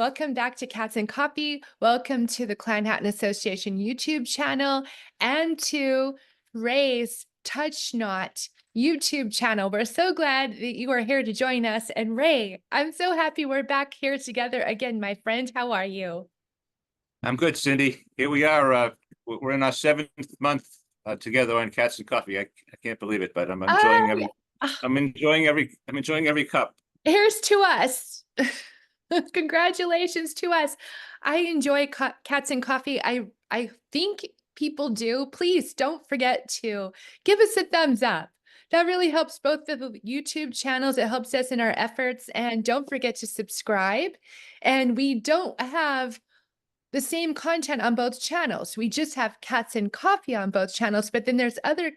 welcome back to Cats and Coffee. Welcome to the Clan Hatton Association YouTube channel and to Ray's Touch Not YouTube channel. We're so glad that you are here to join us. And Ray, I'm so happy we're back here together again, my friend. How are you? I'm good, Cindy. Here we are. We're in our 7th month together on Cats and Coffee. I can't believe it, but I'm enjoying every. Ah, I'm enjoying every cup. here's to us. Congratulations to us. I enjoy Cats and Coffee. I think people do. Please don't forget to give us a thumbs up. That really helps both the YouTube channels. It helps us in our efforts. And don't forget to subscribe. And we don't have the same content on both channels. We just have Cats and Coffee on both channels, but then there's other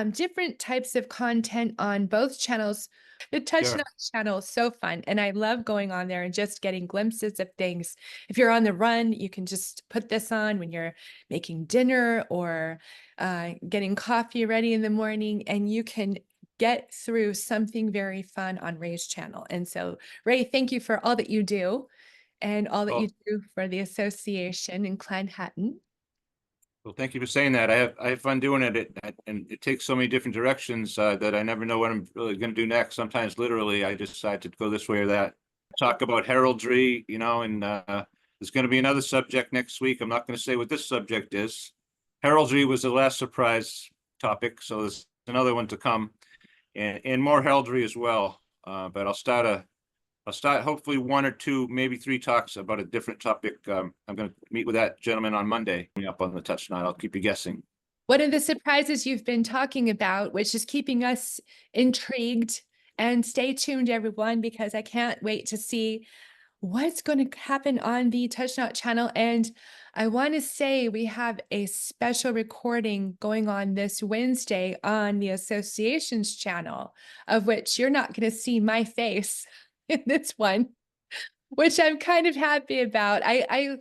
different types of content on both channels. The Touch Sure. Not channel is so fun, and I love going on there and just getting glimpses of things. If you're on the run, you can just put this on when you're making dinner or getting coffee ready in the morning, and you can get through something very fun on Ray's channel. And so, Ray, thank you for all that you do and all that you Oh, do for the association in Clan Hatton. well, thank you for saying that. I have fun doing it, and it takes so many different directions that I never know what I'm really going to do next. Sometimes, literally, I decide to go this way or that. Talk about heraldry, and there's going to be another subject next week. I'm not going to say what this subject is. Heraldry was the last surprise topic, so there's another one to come, and more heraldry as well. But I'll start hopefully 1 or 2, maybe 3 talks about a different topic. I'm going to meet with that gentleman on Monday up on the Touch Not. I'll keep you guessing. One of the surprises you've been talking about, which is keeping us intrigued, and stay tuned, everyone, because I can't wait to see what's going to happen on the Touch Not channel. And I want to say we have a special recording going on this Wednesday on the association's channel, of which you're not going to see my face in this one, which I'm kind of happy about. I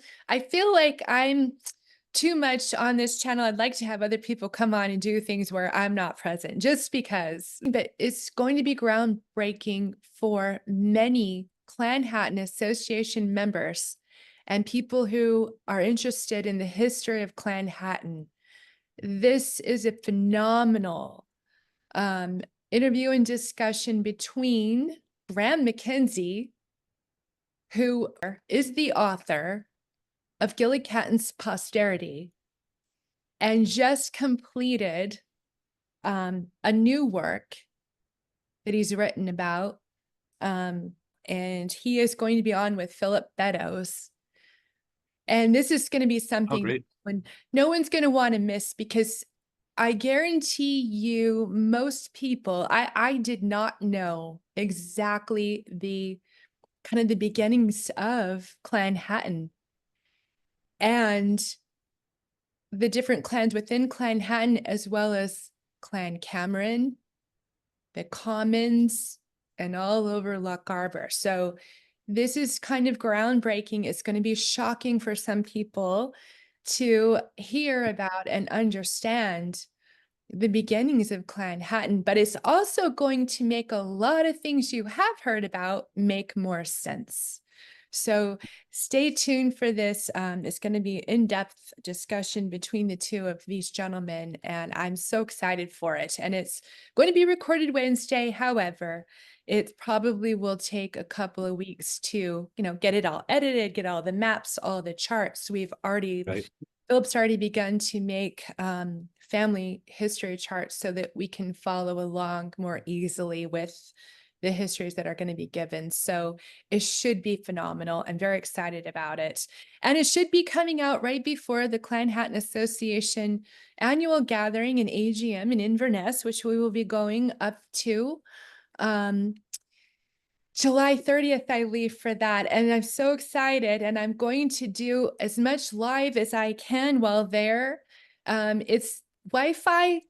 feel like I'm too much on this channel. I'd like to have other people come on and do things where I'm not present, just because. But it's going to be groundbreaking for many Clan Hatton Association members and people who are interested in the history of Clan Hatton. This is a phenomenal interview and discussion between Graham McKenzie, who is the author of Gillicatton's Posterity, and just completed a new work that he's written about. And he is going to be on with Philip Beddoes. And this is going to be something when no one's going to want to miss, because I guarantee you, most people, I did not know exactly the kind of the beginnings of Clan Hatton and the different clans within Clan Hatton, as well as Clan Cameron, the Commons, and all over Loch Arbor. So this is kind of groundbreaking. It's going to be shocking for some people to hear about and understand the beginnings of Clan Hatton, but it's also going to make a lot of things you have heard about make more sense. So stay tuned for this. It's going to be in-depth discussion between the two of these gentlemen, and I'm so excited for it. And it's going to be recorded Wednesday. However, it probably will take a couple of weeks to, get it all edited, get all the maps, all the charts. Philip's already begun to make family history charts so that we can follow along more easily with the histories that are going to be given. So it should be phenomenal. I'm very excited about it. And it should be coming out right before the Clan Hatton Association annual gathering and AGM in Inverness, which we will be going up to. July 30th, I leave for that. And I'm so excited. And I'm going to do as much live as I can while there. It's Wi-Fi,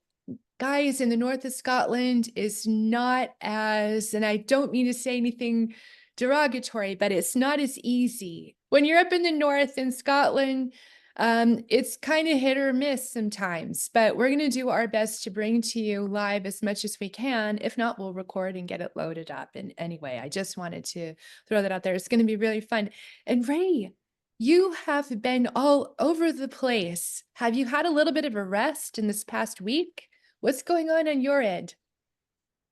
guys, in the north of Scotland is not as, and I don't mean to say anything derogatory, but it's not as easy. When you're up in the north in Scotland, It's kind of hit or miss sometimes, but we're going to do our best to bring to you live as much as we can. If not, we'll record and get it loaded up. And anyway, I just wanted to throw that out there. It's going to be really fun. And Ray, you have been all over the place. Have you had a little bit of a rest in this past week? What's going on your end?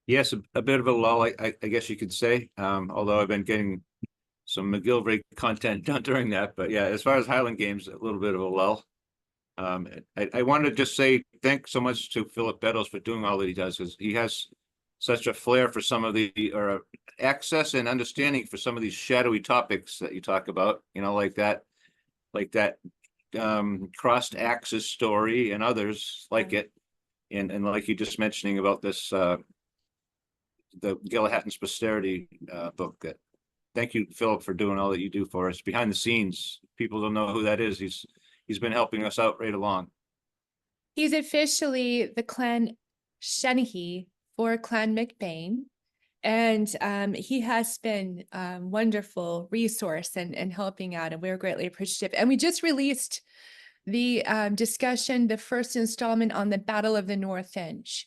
Yes, a bit of a lull, I guess you could say. Although I've been getting some MacGillivray content done during that. But yeah, as far as Highland Games, a little bit of a lull. I want to just say thanks so much to Philip Beddoes for doing all that he does, because he has such a flair for some of the, or access and understanding for some of these shadowy topics that you talk about, like that crossed axis story and others like it. And like you just mentioning about this, the Galahad's Posterity book. That thank you, Philip, for doing all that you do for us behind the scenes. People don't know who that is. He's been helping us out right along. He's officially the Clan Shenehee for Clan McBain. And he has been a wonderful resource and helping out, and we're greatly appreciative. And we just released the discussion, the first installment on the Battle of the North Inch.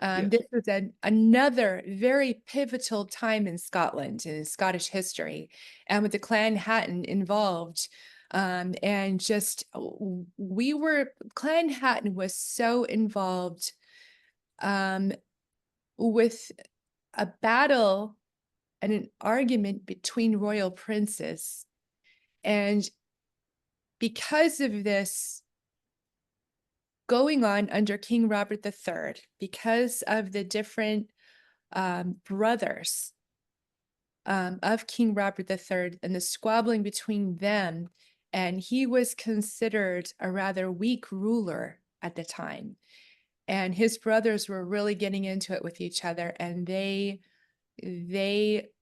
Yes. This was another very pivotal time in Scotland, in Scottish history, and with the Clan Hatton involved. And just Clan Hatton was so involved with a battle and an argument between royal princes. And because of this going on under King Robert III, because of the different brothers of King Robert III and the squabbling between them, and he was considered a rather weak ruler at the time. And his brothers were really getting into it with each other, and they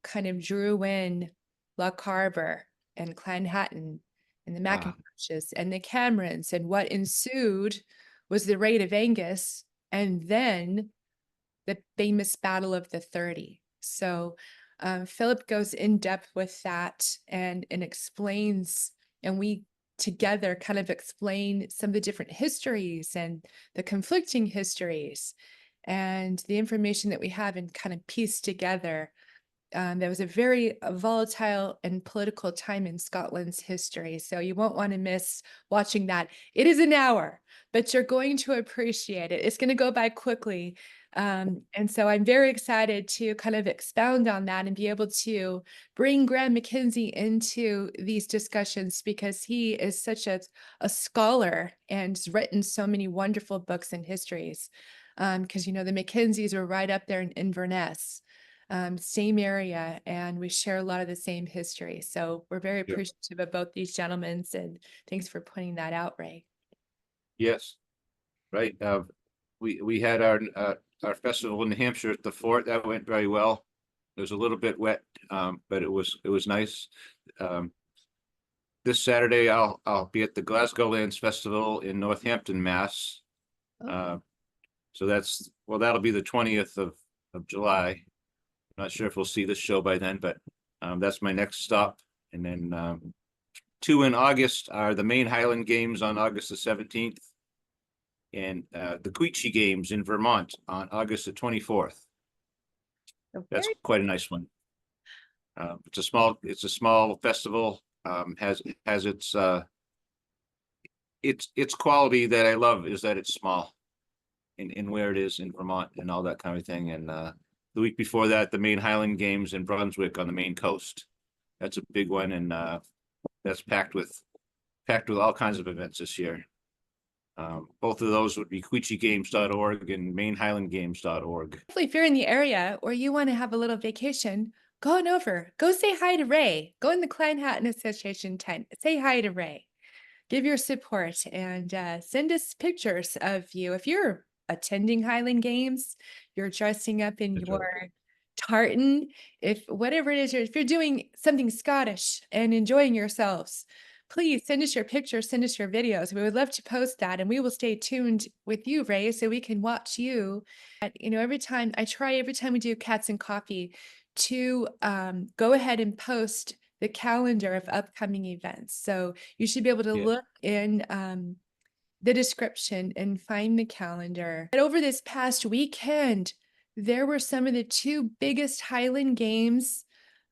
kind of drew in Loch Carver and Clan Hatton and the Macintoshes and the Camerons, and what ensued was the Raid of Angus, and then the famous Battle of the 30. So Philip goes in depth with that and explains, and we together kind of explain some of the different histories and the conflicting histories and the information that we have, and kind of piece together. There was a very volatile and political time in Scotland's history, so you won't want to miss watching that. It is an hour, but you're going to appreciate it. It's going to go by quickly. And so I'm very excited to kind of expound on that and be able to bring Graham Mackenzie into these discussions, because he is such a scholar and has written so many wonderful books and histories. Because, the Mackenzies are right up there in Inverness. Same area, and we share a lot of the same history. So we're very appreciative of both these gentlemen, and thanks for pointing that out, Ray. Yes, right. We had our festival in New Hampshire at the fort. That went very well. It was a little bit wet, but it was nice. This Saturday I'll be at the Glasgow Lands Festival in Northampton, Mass. So that'll be the 20th of July. Not sure if we'll see this show by then, but that's my next stop. And then 2 in August are the main Highland Games on August the 17th, and the Queechee Games in Vermont on August the 24th. Okay. That's quite a nice one. It's a small festival. Has its quality that I love is that it's small in where it is in Vermont and all that kind of thing. And the week before that, the main Highland Games in Brunswick on the Maine coast. That's a big one, and that's packed with all kinds of events this year. Both of those would be queecheegames.org and mainhighlandgames.org. If you're in the area or you want to have a little vacation, go on over. Go say hi to Ray. Go in the Clan Hatton Association tent. Say hi to Ray. Give your support, and send us pictures of you. If you're attending Highland Games, you're dressing up in your tartan, if whatever it is, if you're doing something Scottish and enjoying yourselves, please send us your pictures, send us your videos. We would love to post that, and we will stay tuned with you, Ray, so we can watch you. Every time we do Cats and Coffee, to go ahead and post the calendar of upcoming events. So you should be able to Yes, look in the description and find the calendar. But over this past weekend, there were some of the two biggest Highland games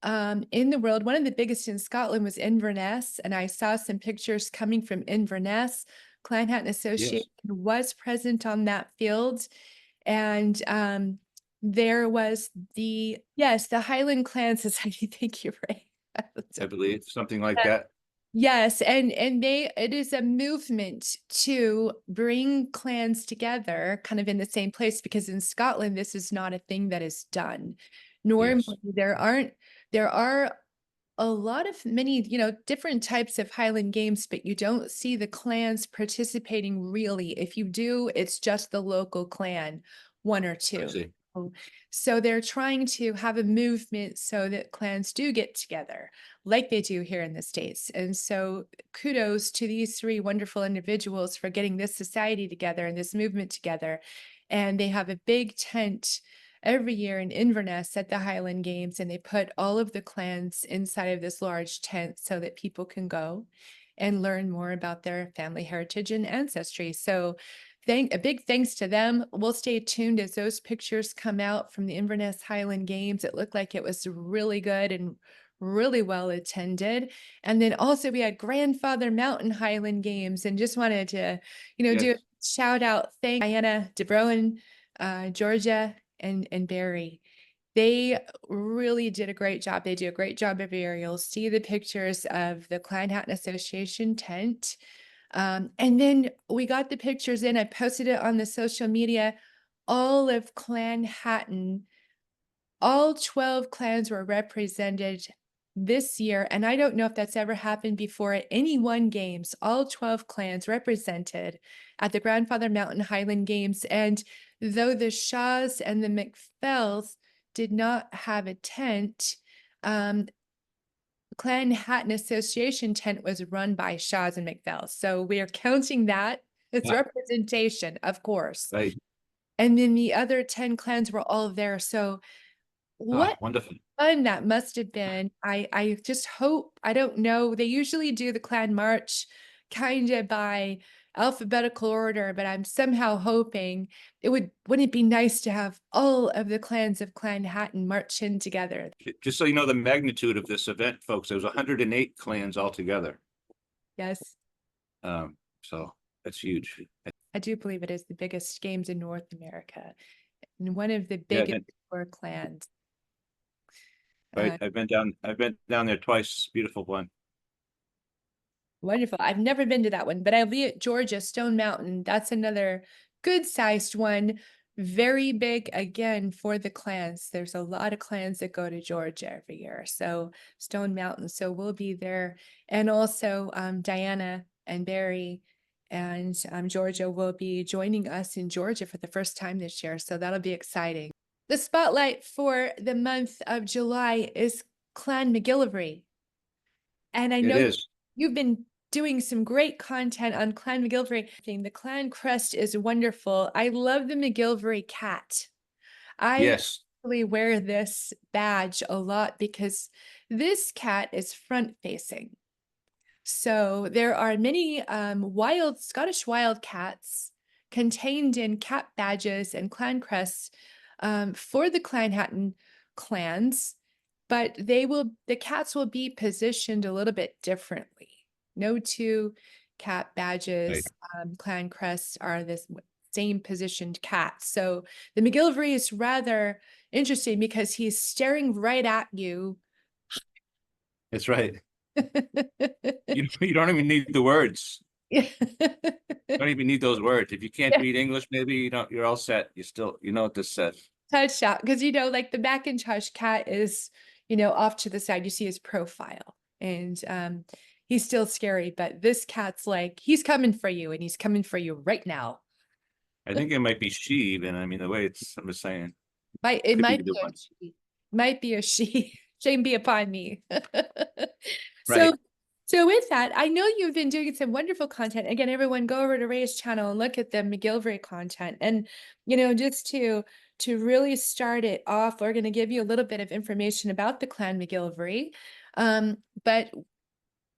in the world. One of the biggest in Scotland was Inverness, and I saw some pictures coming from Inverness. Clan Hatton yes, Association was present on that field, and there was the Highland Clan Society. Thank you, Ray. I believe something like that. Yes, and it is a movement to bring clans together kind of in the same place, because in Scotland this is not a thing that is done. Normally Yes, there are a lot of many, different types of Highland games, but you don't see the clans participating really. If you do, it's just the local clan, one or I two. see. So they're trying to have a movement so that clans do get together like they do here in the States. And so kudos to these three wonderful individuals for getting this society together and this movement together. And they have a big tent every year in Inverness at the Highland Games, and they put all of the clans inside of this large tent so that people can go and learn more about their family heritage and ancestry. So a big thanks to them. We'll stay tuned as those pictures come out from the Inverness Highland Games. It looked like it was really good and really well attended. And then also we had Grandfather Mountain Highland Games, and just wanted to, do a Yes, shout out. Thank Diana DeBroen, Georgia, and Barry. They really did a great job. They do a great job every year. You'll see the pictures of the Clan Hatton Association tent. And then we got the pictures in. I posted it on the social media. All of Clan Hatton, all 12 clans were represented this year. And I don't know if that's ever happened before at any one games. All 12 clans represented at the Grandfather Mountain Highland Games. And though the Shaws and the McPhails did not have a tent, Clan Hatton Association tent was run by Shaws and McPhails. So we are counting that as ah, representation, of course. right. And then the other 10 clans were all there. So Ah, what wonderful. fun that must have been. I just hope, I don't know. They usually do the clan march kind of by alphabetical order, but I'm somehow hoping wouldn't it be nice to have all of the clans of Clan Hatton march in together? Just so you know the magnitude of this event, folks, there was 108 clans altogether. Yes, So that's huge. I do believe it is the biggest games in North America and one of the Yeah, biggest for clans. right. Uh, I've been down there twice. Beautiful one. Wonderful. I've never been to that one, but I'll be at Georgia, Stone Mountain. That's another good sized one. Very big again for the clans. There's a lot of clans that go to Georgia every year. So Stone Mountain. So we'll be there. And also Diana and Barry and Georgia will be joining us in Georgia for the first time this year. So that'll be exciting. The spotlight for the month of July is Clan MacGillivray. And I It know is. you've been doing some great content on Clan MacGillivray. The clan crest is wonderful. I love the MacGillivray cat. I Yes. really wear this badge a lot because this cat is front facing. So there are many wild Scottish wild cats contained in cat badges and clan crests for the Clan Hatton clans, but the cats will be positioned a little bit differently. No two cat Right. badges, clan crests are the same positioned cat. So the MacGillivray is rather interesting because he's staring right at you. That's right. You don't even need the words. You don't even need those words. If you can't read English, maybe you're all set. You know what this says. Headshot, because like the Macintosh cat is, off to the side. You see his profile, and he's still scary, but this cat's like he's coming for you, and he's coming for you right now. I think it might be she even. I mean, the way I'm just saying, It could be might either be a one. she. Might be a she. Shame be upon me. So Right. so with that, I know you've been doing some wonderful content. Again, everyone go over to Ray's channel and look at the MacGillivray content. And just to really start it off, we're going to give you a little bit of information about the Clan MacGillivray. But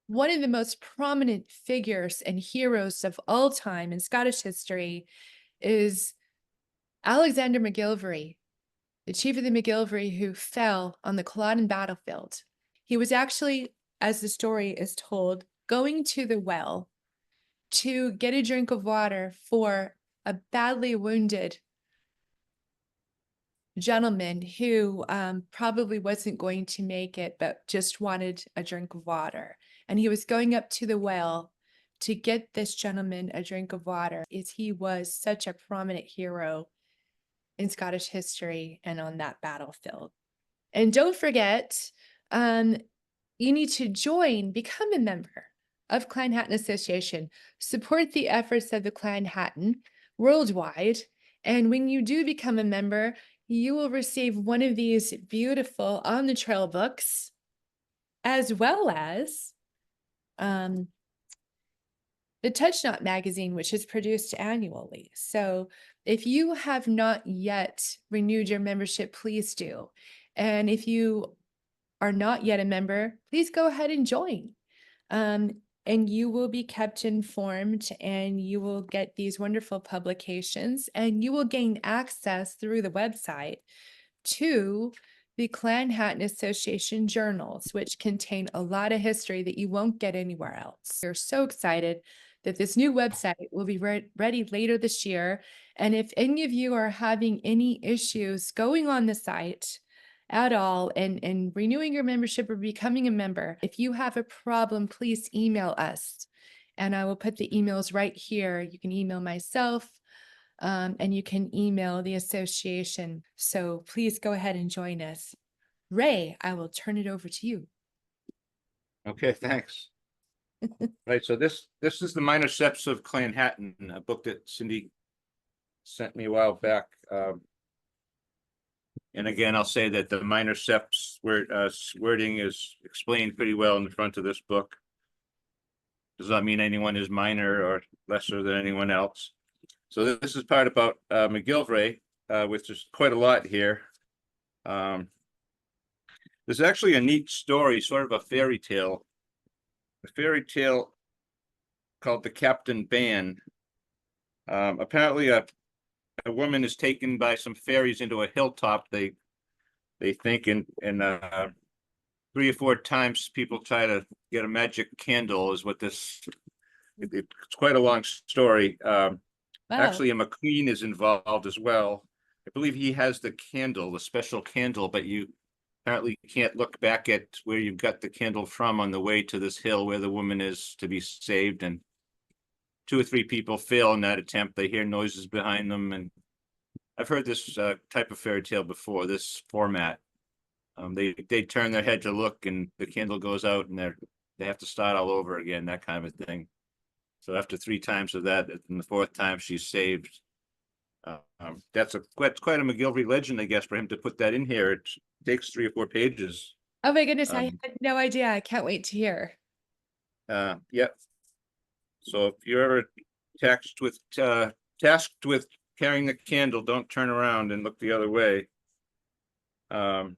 one of the most prominent figures and heroes of all time in Scottish history is Alexander MacGillivray, the chief of the MacGillivray who fell on the Culloden battlefield. He was actually, as the story is told, going to the well to get a drink of water for a badly wounded gentleman who probably wasn't going to make it, but just wanted a drink of water. And he was going up to the well to get this gentleman a drink of water. He was such a prominent hero in Scottish history and on that battlefield. And don't forget, you need to become a member of Clan Hatton Association. Support the efforts of the Clan Hatton worldwide. And when you do become a member, you will receive one of these beautiful On the Trail books, as well as the Touch Not magazine, which is produced annually. So if you have not yet renewed your membership, please do. And if you are not yet a member, please go ahead and join. And you will be kept informed, and you will get these wonderful publications, and you will gain access through the website to the Clan Hatton Association journals, which contain a lot of history that you won't get anywhere else. We're so excited that this new website will be ready later this year. And if any of you are having any issues going on the site at all and renewing your membership or becoming a member, if you have a problem, please email us. And I will put the emails right here. You can email myself, and you can email the association. So please go ahead and join us. Ray, I will turn it over to you. Okay, thanks. Right, so this is the Minor Steps of Clan Hatton, a book that Cindy sent me a while back. And again, I'll say that the minor steps wording is explained pretty well in the front of this book. Does not mean anyone is minor or lesser than anyone else. So this is part about MacGillivray, which is quite a lot here. There's actually a neat story, sort of a fairy tale. A fairy tale called The Captain Ban. Apparently a woman is taken by some fairies into a hilltop, they think, and 3 or 4 times people try to get a magic candle is what this, it's quite a long story. Wow. Actually, a McQueen is involved as well. I believe he has the candle, the special candle, but you apparently can't look back at where you got the candle from on the way to this hill where the woman is to be saved. And 2 or 3 people fail in that attempt. They hear noises behind them. And I've heard this type of fairy tale before, this format. They turn their head to look and the candle goes out and they have to start all over again, that kind of a thing. So after 3 times of that, and the 4th time she's saved. That's quite a MacGillivray legend, I guess, for him to put that in here. It takes 3 or 4 pages. Oh my goodness, I had no idea. I can't wait to hear. Yep. So if you're ever tasked with carrying the candle, don't turn around and look the other way. Right,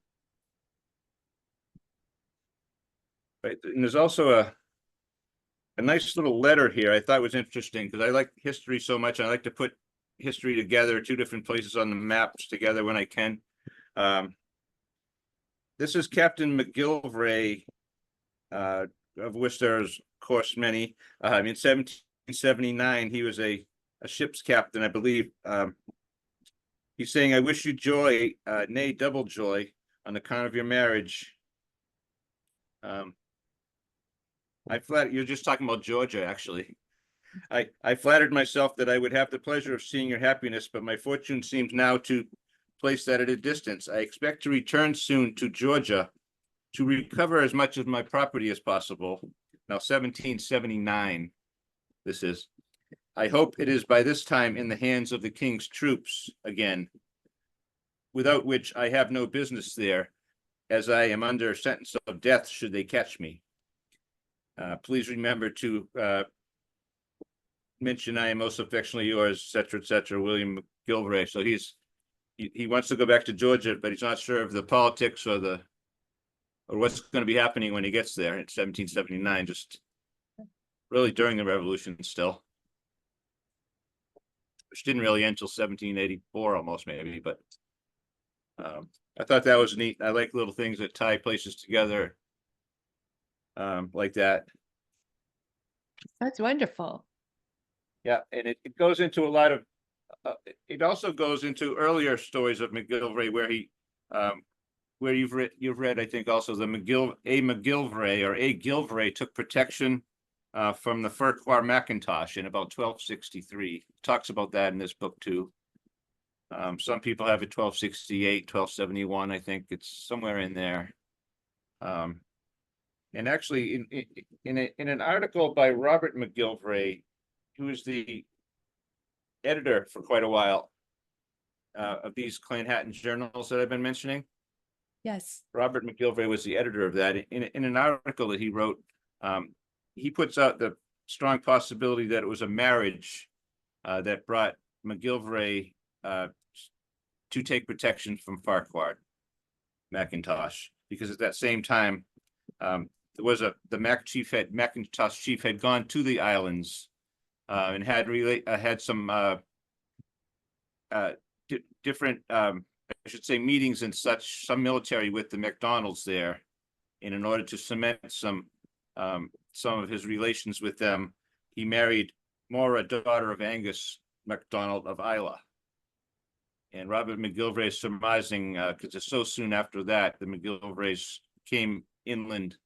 and there's also a nice little letter here I thought was interesting because I like history so much. I like to put history together, 2 different places on the maps together when I can. This is Captain MacGillivray, of which there's, of course, many. In 1779, he was a ship's captain, I believe. He's saying, "I wish you joy, nay, double joy, on account of your marriage." You're just talking about Georgia, actually. I flattered myself that I would have the pleasure of seeing your happiness, but my fortune seems now to place that at a distance. I expect to return soon to Georgia to recover as much of my property as possible. Now, 1779, this is. I hope it is by this time in the hands of the king's troops again, without which I have no business there, as I am under sentence of death should they catch me. Please remember to mention I am most affectionately yours, etc., William MacGillivray. So he wants to go back to Georgia, but he's not sure of the politics or the or what's going to be happening when he gets there in 1779, just really during the Revolution still, which didn't really end until 1784 almost maybe, but I thought that was neat. I like little things that tie places together like that. That's wonderful. Yeah, and it goes into a lot of, it also goes into earlier stories of MacGillivray where you've read, I think also the MacGillivray or A. Gilvray took protection from the Farquhar Macintosh in about 1263. Talks about that in this book too. Some people have it 1268, 1271. I think it's somewhere in there. And actually, in an article by Robert MacGillivray, who was the editor for quite a while of these Clanhatton journals that I've been mentioning. Yes. Robert MacGillivray was the editor of that. In an article that he wrote, he puts out the strong possibility that it was a marriage that brought MacGillivray to take protection from Farquhar Macintosh, because at that same time, there was the Macintosh chief had gone to the islands and had some different, I should say, meetings and such, some military with the MacDonalds there, and in order to cement some of his relations with them, he married Mora, daughter of Angus MacDonald of Isla. And Robert MacGillivray is surmising, because it's so soon after that, the MacGillivrays came inland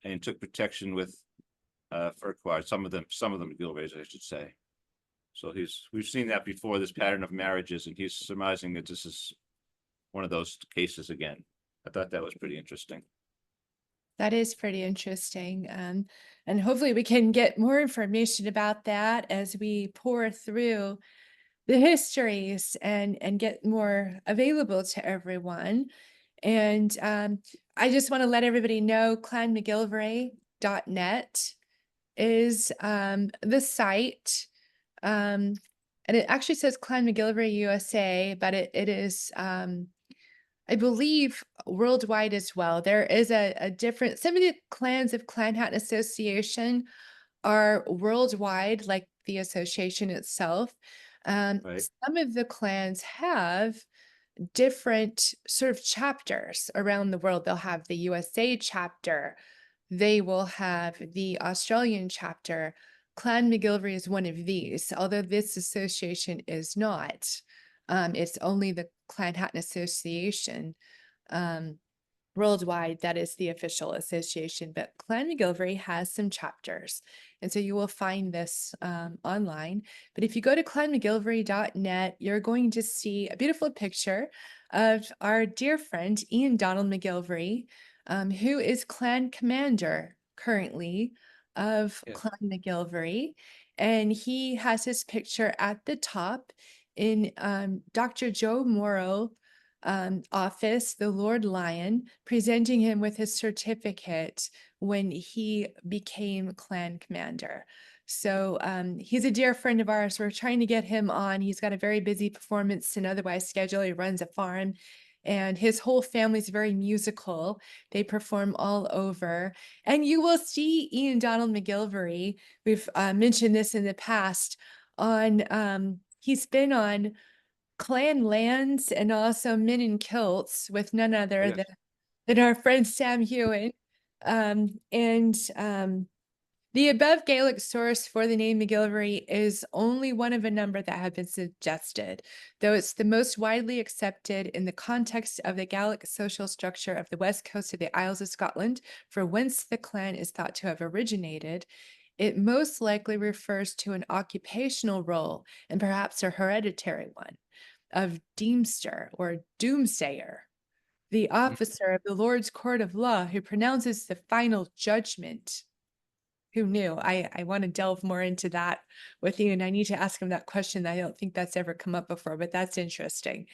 and took protection with Farquhar. Some of them MacGillivrays, I should say. So we've seen that before, this pattern of marriages, and he's surmising that this is one of those cases again. I thought that was pretty interesting. That is pretty interesting. And hopefully we can get more information about that as we pour through the histories and get more available to everyone. And I just want to let everybody know clanmacgillivray.net is the site. And it actually says Clan MacGillivray USA, but it is I believe worldwide as well. There is a different, some of the clans of Clanhatton Association are worldwide, like the association itself. Right. Some of the clans have different sort of chapters around the world. They'll have the USA chapter, they will have the Australian chapter. Clan MacGillivray is one of these, although this association is not. It's only the Clanhatton Association worldwide that is the official association, but Clan MacGillivray has some chapters. And so you will find this online. But if you go to clanmacgillivray.net, you're going to see a beautiful picture of our dear friend, Ian Donald MacGillivray, who is clan commander currently of Yes. Clan MacGillivray. And he has his picture at the top in Dr. Joe Morrow office, the Lord Lion, presenting him with his certificate when he became clan commander. So he's a dear friend of ours. We're trying to get him on. He's got a very busy performance and otherwise schedule. He runs a farm and his whole family's very musical. They perform all over. And you will see Ian Donald MacGillivray. We've mentioned this in the past on, he's been on Clan Lands and also Men in Kilts with none other Yes. than our friend Sam Hewen. The above Gaelic source for the name MacGillivray is only one of a number that have been suggested, though it's the most widely accepted in the context of the Gaelic social structure of the west coast of the Isles of Scotland, for whence the clan is thought to have originated. It most likely refers to an occupational role and perhaps a hereditary one of Deemster or Doomsayer, the officer of the Lord's Court of Law who pronounces the final judgment. Who knew? I want to delve more into that with you, and I need to ask him that question. I don't think that's ever come up before, but that's interesting.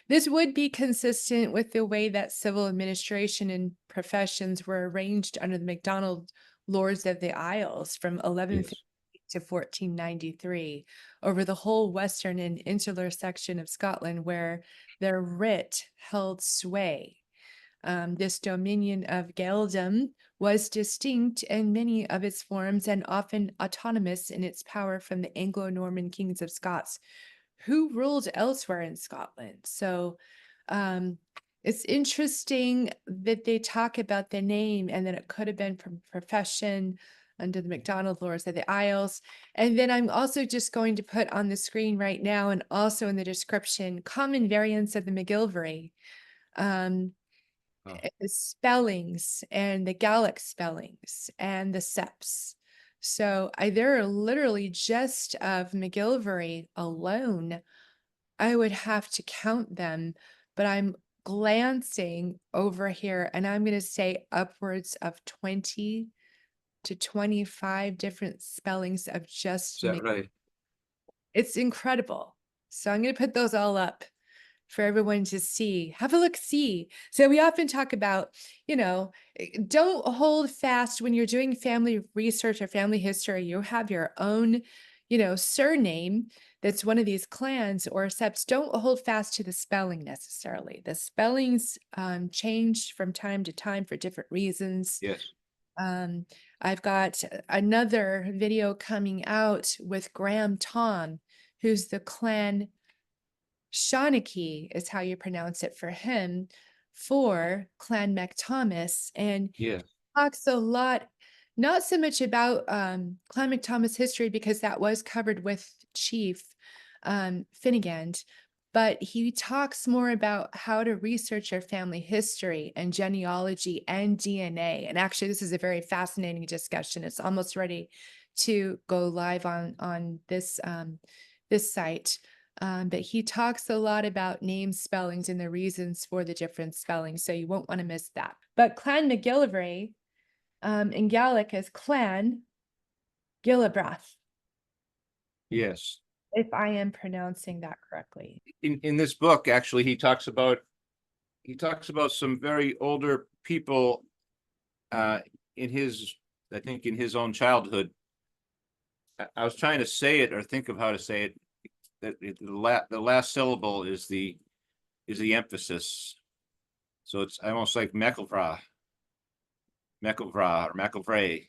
This would be consistent with the way that civil administration and professions were arranged under the MacDonald Lords of the Isles from 1150 to 1493 over the whole western and insular section of Scotland, where their writ held sway. This dominion of Gaeldom was distinct in many of its forms and often autonomous in its power from the Anglo-Norman kings of Scots who ruled elsewhere in Scotland. So um, it's interesting that they talk about the name and that it could have been from profession under the MacDonald Lords of the Isles. And then I'm also just going to put on the screen right now and also in the description common variants of the MacGillivray. Um, Oh, Spellings and the Gaelic spellings and the seps. So there are literally just of MacGillivray alone, I would have to count them, but I'm glancing over here and I'm going to say upwards of 20 to 25 different spellings of is just that right? it's incredible. So I'm going to put those all up for everyone to see. Have a look, see. So we often talk about, don't hold fast when you're doing family research or family history. You have your own, surname that's one of these clans or septs. Don't hold fast to the spelling necessarily. The spellings change from time to time for different reasons. Yes. Um, I've got another video coming out with Graham Tom, who's the clan Shawnee is how you pronounce it for him, for Clan MacThomas, and Yes. talks a lot, not so much about Clan MacThomas history because that was covered with Chief Finnegan, but he talks more about how to research your family history and genealogy and DNA. And actually, this is a very fascinating discussion. It's almost ready to go live on this site. But he talks a lot about name spellings and the reasons for the different spellings, so you won't want to miss that. But Clan MacGillivray in Gaelic is Clan Gillibrath, Yes. if I am pronouncing that correctly. In this book, actually, he talks about some very older people in his, I think, in his own childhood. I was trying to say it or think of how to say it. That the last syllable is the emphasis. So it's almost like MacGillivray or MacGillivray,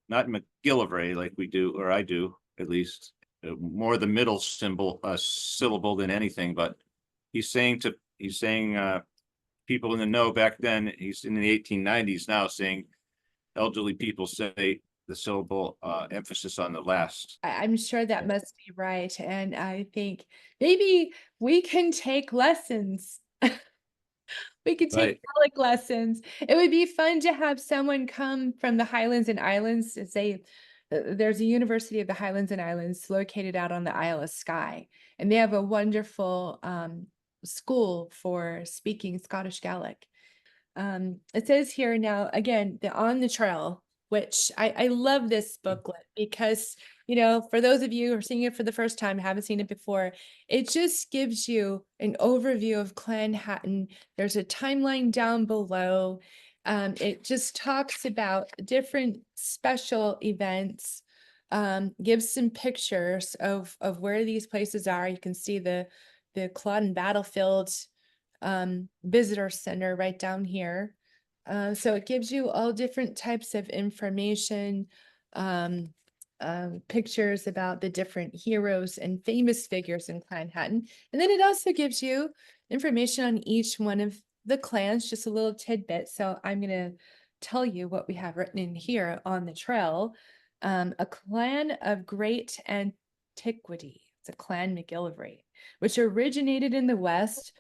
not MacGillivray like we do, or I do at least. More the middle syllable than anything. But he's saying people in the know back then. He's in the 1890s now, saying elderly people say the syllable emphasis on the last. I'm sure that must be right. And I think maybe we can take lessons. We could take Right. Gaelic lessons. It would be fun to have someone come from the Highlands and Islands to say, there's a University of the Highlands and Islands located out on the Isle of Skye, and they have a wonderful school for speaking Scottish Gaelic. It says here now, again, the On the Trail, which I love this booklet because, for those of you who are seeing it for the first time, haven't seen it before, it just gives you an overview of Clan Hatton. There's a timeline down below. It just talks about different special events, gives some pictures of where these places are. You can see the Culloden Battlefield visitor center right down here. So it gives you all different types of information, pictures about the different heroes and famous figures in Clan Hatton. And then it also gives you information on each one of the clans, just a little tidbit. So I'm going to tell you what we have written in here on the trail. A clan of great antiquity. It's a clan MacGillivray, which originated in the West.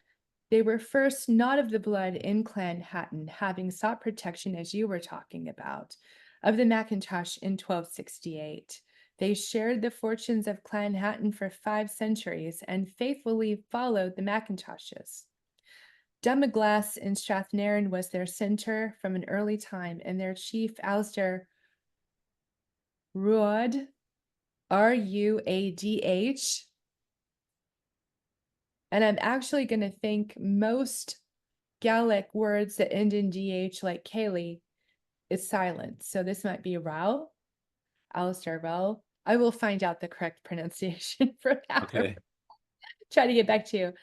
They were first not of the blood in Clan Hatton, having sought protection, as you were talking about, of the Macintosh in 1268. They shared the fortunes of Clan Hatton for 5 centuries and faithfully followed the Macintoshes. Dumaglass in Strathnairn was their centre from an early time, and their chief Alistair Ruadh, Ruadh, and I'm actually going to think most Gaelic words that end in DH, like Kaylee, is silent. So this might be Rao, Alistair Rao. I will find out the correct pronunciation for that. Okay. Try to get back to you.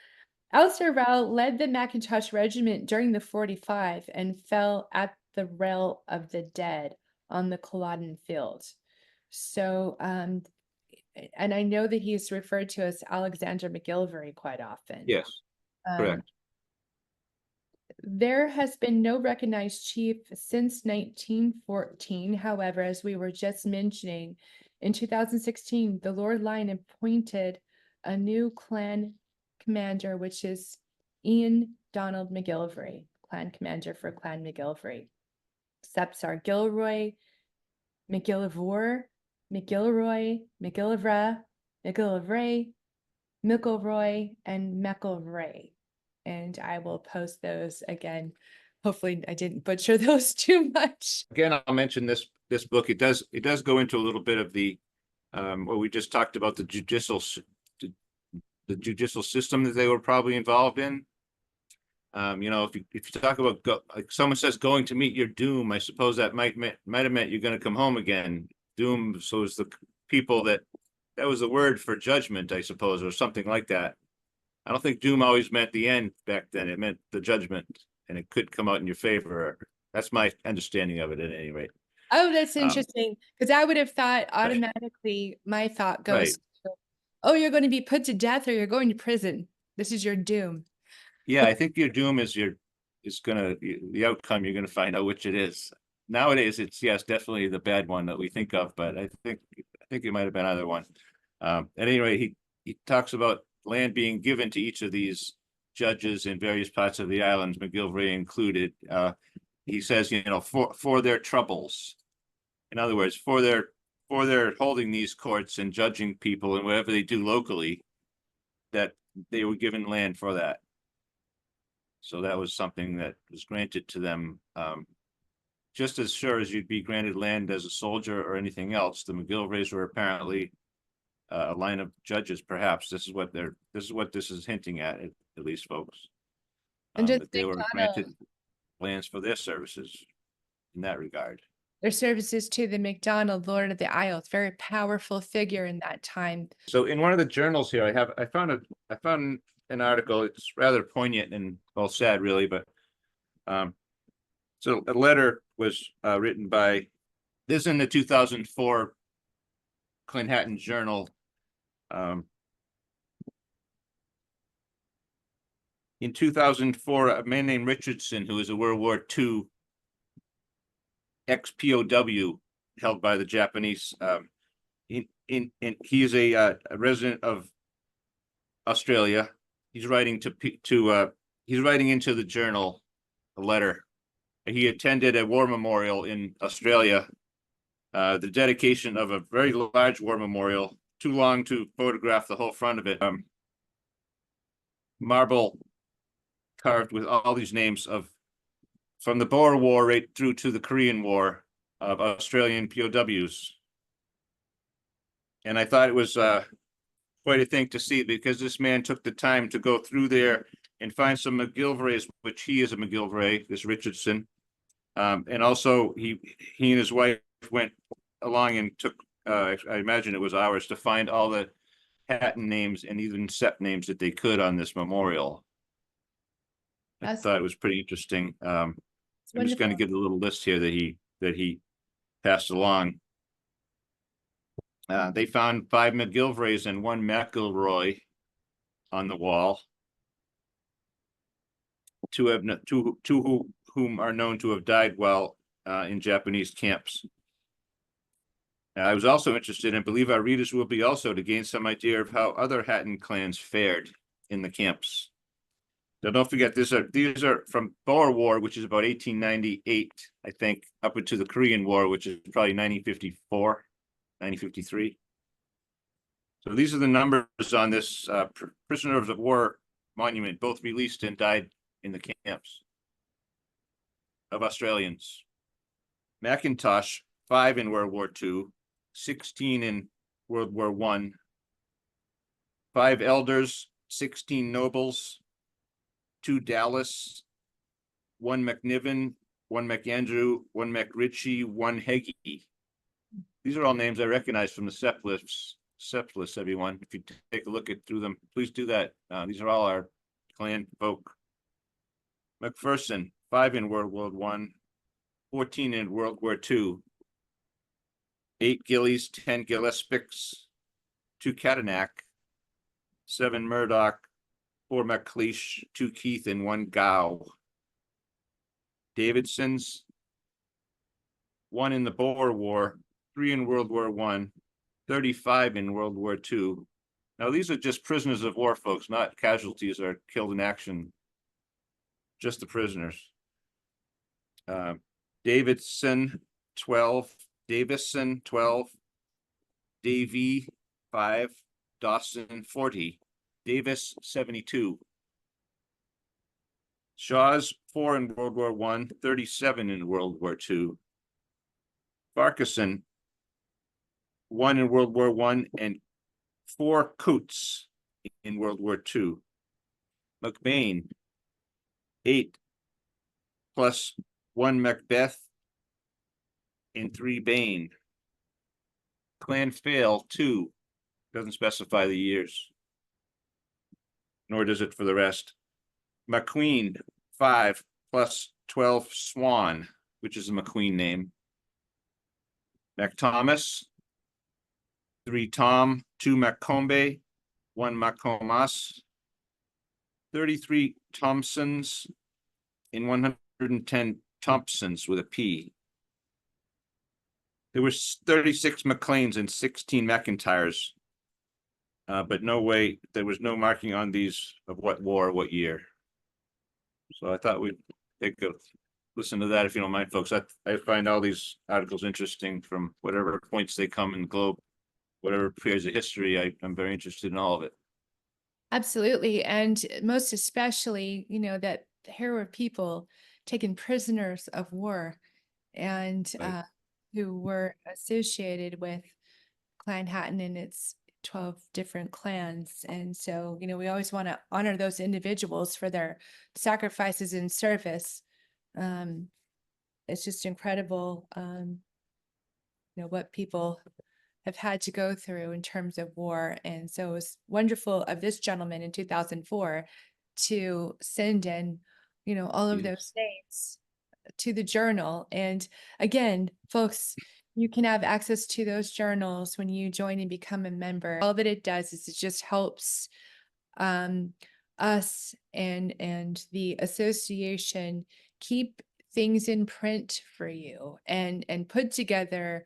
Alistair Rowell led the Mackintosh Regiment during the 45 and fell at the rail of the dead on the Culloden Field. So, and I know that he's referred to as Alexander MacGillivray quite often. Yes, Um, correct. There has been no recognized chief since 1914. However, as we were just mentioning, in 2016, the Lord Lyon appointed a new clan commander, which is Ian Donald MacGillivray, clan commander for Clan MacGillivray. Septs are Gilroy, MacGillivore, MacGillroy, MacGillivray, MacGillivray, McElroy, and McElray. And I will post those again. Hopefully I didn't butcher those too much. Again, I'll mention this book. It does go into a little bit of the what we just talked about, the judicial system that they were probably involved in. You know, if you talk about like someone says going to meet your doom, I suppose that might have meant you're going to come home again. Doom, so it's the people that was the word for judgment, I suppose, or something like that. I don't think doom always meant the end back then. It meant the judgment, and it could come out in your favor. That's my understanding of it at any rate. Oh, that's Um, interesting. Because I would have thought automatically, my thought right. goes, to, oh, you're going to be put to death or you're going to prison. This is your doom. Yeah, I think your doom is the outcome. You're gonna find out which it is. Nowadays, it's yes, definitely the bad one that we think of, but I think it might have been either one. At any rate, he talks about land being given to each of these judges in various parts of the islands, MacGillivray included. He says, you know, for their troubles. In other words, for their holding these courts and judging people and whatever they do locally, that they were given land for that. So that was something that was granted to them. Just as sure as you'd be granted land as a soldier or anything else, the MacGillivrays were apparently a line of judges. Perhaps this is what this is hinting at least, folks. And just That they were McDonald, granted lands for their services in that regard. their services to the MacDonald, Lord of the Isles, very powerful figure in that time. So in one of the journals here, I found an article. It's rather poignant and well sad, really, but so a letter was written by this in the 2004 Clinhattan Journal. In 2004, a man named Richardson, who was a World War II ex-POW held by the Japanese, he is a resident of Australia. He's writing he's writing into the journal a letter. He attended a war memorial in Australia, the dedication of a very large war memorial, too long to photograph the whole front of it. Marble carved with all these names from the Boer War right through to the Korean War of Australian POWs. And I thought it was quite a thing to see, because this man took the time to go through there and find some MacGillivrays, which he is a MacGillivray, this Richardson. And also he and his wife went along and took, I imagine it was hours to find all the Hatton names and even sept names that they could on this memorial. I thought it was pretty interesting. I'm just going to give a little list here that he passed along. They found 5 MacGillivrays and 1 McElroy on the wall. Two whom are known to have died while in Japanese camps. I was also interested, and believe our readers will be also, to gain some idea of how other Hatton clans fared in the camps. So don't forget, these are from Boer War, which is about 1898, I think, up into the Korean War, which is probably 1954, 1953. So these are the numbers on this prisoners of war monument, both released and died in the camps of Australians. Mackintosh, 5 in World War II, 16 in World War I, 5 elders, 16 nobles, 2 Dallas, 1 McNiven, 1 McAndrew, 1 McRitchie, 1 Heggie. These are all names I recognize from the sept lists, everyone. If you take a look through them, please do that. These are all our clan folk. McPherson, 5 in World War I, 14 in World War II, 8 Gillies, 10 Gillespics, 2 Catanac, 7 Murdoch, 4 McLeish, 2 Keith, and 1 Gow. Davidson's, 1 in the Boer War, 3 in World War I, 35 in World War II. Now, these are just prisoners of war, folks, not casualties or killed in action. Just the prisoners. Davidson, 12. Davison, 12. Davy, 5. Dawson, 40. Davis, 72. Shaw's, 4 in World War I, 37 in World War II. Farquharson, 1 in World War I, and 4 Coots in World War II. McBain, 8 plus 1 Macbeth and 3 Bain. Clanfail, 2, doesn't specify the years, nor does it for the rest. McQueen, 5 plus 12 Swan, which is a McQueen name. McThomas, 3 Tom, 2 Macombe, 1 Macomas, 33 Thompsons, and 110 Thompsons with a P. There was 36 McLeans and 16 McIntyres, but no way, there was no marking on these of what war, what year. So I thought we'd take a listen to that if you don't mind, folks. I find all these articles interesting from whatever points they come in the globe, whatever periods of history. I'm very interested in all of it. Absolutely. And most especially, that here were people taken prisoners of war and Right. who were associated with Clan Hatton and its 12 different clans. And so, we always want to honor those individuals for their sacrifices and service. It's just incredible, what people have had to go through in terms of war. And so it was wonderful of this gentleman in 2004 to send in, all of those names to the journal. And again, folks, you can have access to those journals when you join and become a member. All that it does is it just helps us and the association keep things in print for you and put together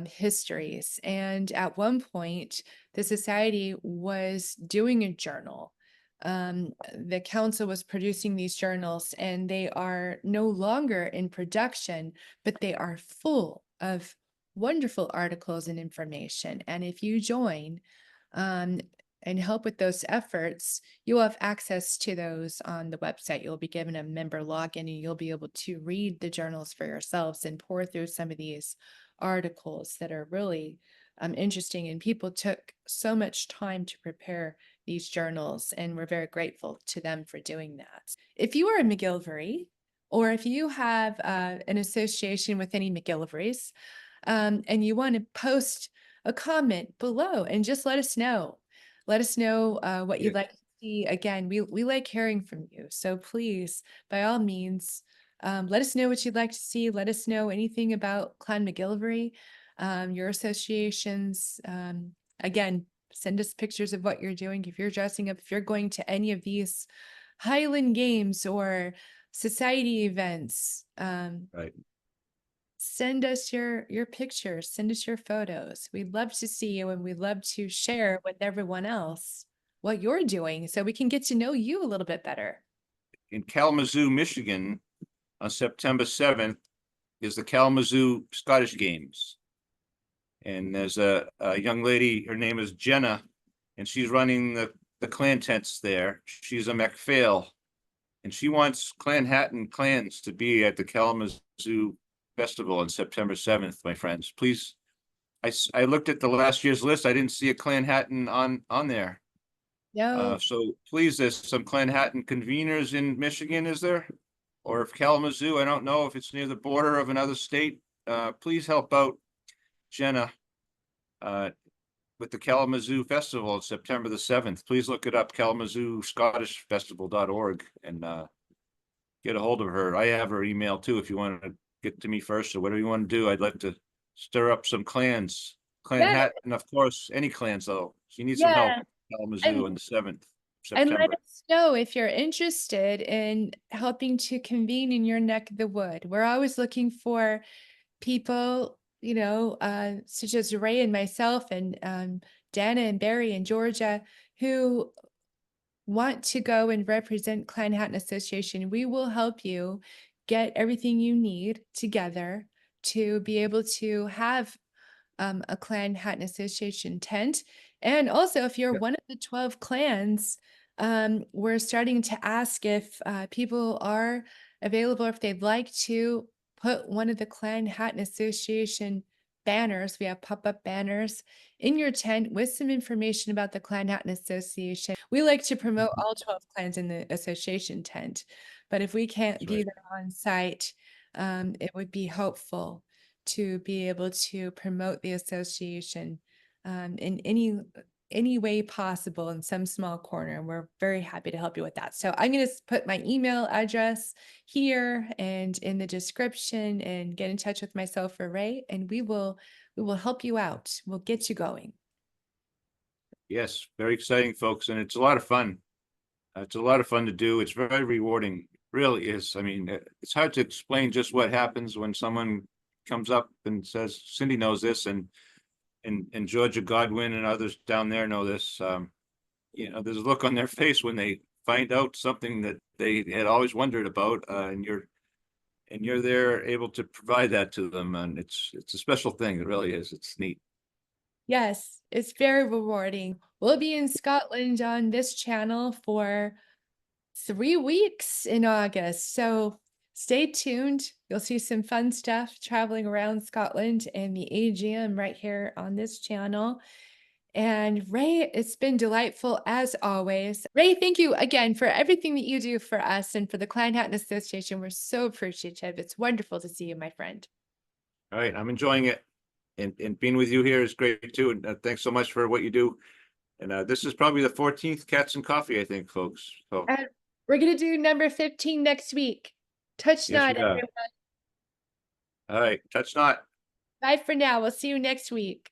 histories. And at one point, the society was doing a journal. The council was producing these journals, and they are no longer in production, but they are full of wonderful articles and information. And if you join and help with those efforts, you'll have access to those on the website. You'll be given a member login, and you'll be able to read the journals for yourselves and pour through some of these articles that are really interesting. And people took so much time to prepare these journals, and we're very grateful to them for doing that. If you are a MacGillivray, or if you have an association with any MacGillivrays, and you want to post a comment below and just let us know. Let us know what you'd like to see. Again, we like hearing from you. So please, by all means, let us know what you'd like to see. Let us know anything about Clan MacGillivray, your associations. Again, send us pictures of what you're doing. If you're dressing up, if you're going to any of these Highland Games or society events, Right. send us your pictures, send us your photos. We'd love to see you, and we'd love to share with everyone else what you're doing so we can get to know you a little bit better. In Kalamazoo, Michigan, on September 7th is the Kalamazoo Scottish Games. And there's a young lady, her name is Jenna, and she's running the clan tents there. She's a MacPhail, and she wants Clan Hatton clans to be at the Kalamazoo Festival on September 7th, my friends. Please, I looked at the last year's list. I didn't see a Clan Hatton on there. No. So please, there's some Clan Hatton conveners in Michigan, is there? Or if Kalamazoo, I don't know if it's near the border of another state. Please help out Jenna. with the Kalamazoo Festival on September the 7th. Please look it up, KalamazooScottishFestival.org, and get a hold of her. I have her email too if you want to get to me first or whatever you want to do. I'd like to stir up some clans. Clan Yeah, Hat, and of course, any clans though. She needs some help. yeah. Kalamazoo And on the 7th and let September. us know if you're interested in helping to convene in your neck of the wood. We're always looking for people, such as Ray and myself and Dana and Barry and Georgia, who want to go and represent Clan Hatton Association. We will help you get everything you need together to be able to have a Clan Hatton Association tent. And also, if you're Yep. one of the 12 clans, we're starting to ask if people are available, if they'd like to put one of the Clan Hatton Association banners. We have pop-up banners in your tent with some information about the Clan Hatton Association. We like to promote all 12 clans in the association tent, but if we can't That's be right. there on site, it would be helpful to be able to promote the association in any way possible in some small corner. And we're very happy to help you with that. So I'm going to put my email address here and in the description, and get in touch with myself or Ray, and we will help you out. We'll get you going. Yes, very exciting, folks, and it's a lot of fun. It's a lot of fun to do. It's very rewarding, really is. I mean, it's hard to explain just what happens when someone comes up and says, Cindy knows this, and Georgia Godwin and others down there know this. There's a look on their face when they find out something that they had always wondered about, and you're there able to provide that to them, and it's a special thing. It really is. It's neat. Yes, it's very rewarding. We'll be in Scotland on this channel for 3 weeks in August. So stay tuned. You'll see some fun stuff traveling around Scotland and the AGM right here on this channel. And Ray, it's been delightful as always. Ray, thank you again for everything that you do for us and for the Clan Hatton Association. We're so appreciative. It's wonderful to see you, my friend. All right, I'm enjoying it, and being with you here is great too. And thanks so much for what you do. And this is probably the 14th Cats and Coffee, I think, folks. So And we're going to do number 15 next week. Touch yes, not, we are. everyone. All right, touch not. Bye for now. We'll see you next week.